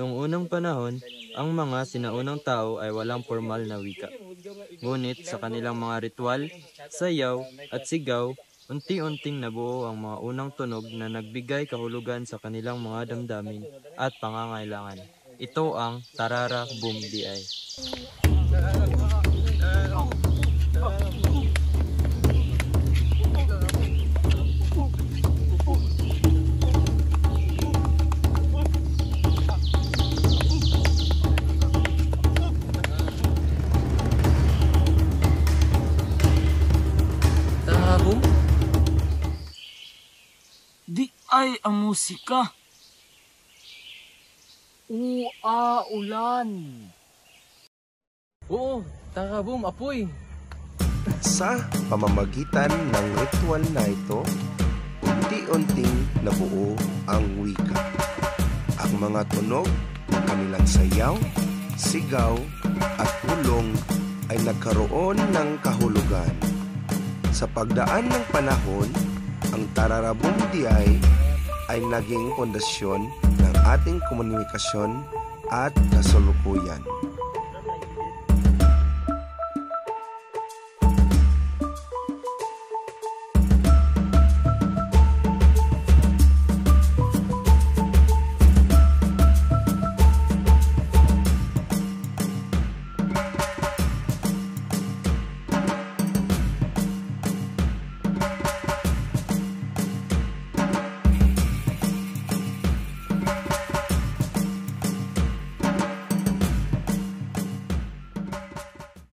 Noong unang panahon, ang mga sinaunang tao ay walang formal na wika. Ngunit sa kanilang mga ritual, sayaw at sigaw, unti-unting nabuo ang mga unang tunog na nagbigay kahulugan sa kanilang mga damdamin at pangangailangan. Ito ang Tarara Boom Di. Tarabong? Di ay ang musika. Ulan. Oo, Tarabum, apoy! Sa pamamagitan ng ritual na ito, unti-unting nabuo ang wika. Ang mga tunog, kanilang sayaw, sigaw at bulong ay nagkaroon ng kahulugan. Sa pagdaan ng panahon, ang Tararabong Diay ay naging pundasyon ng ating komunikasyon at kasalukuyan.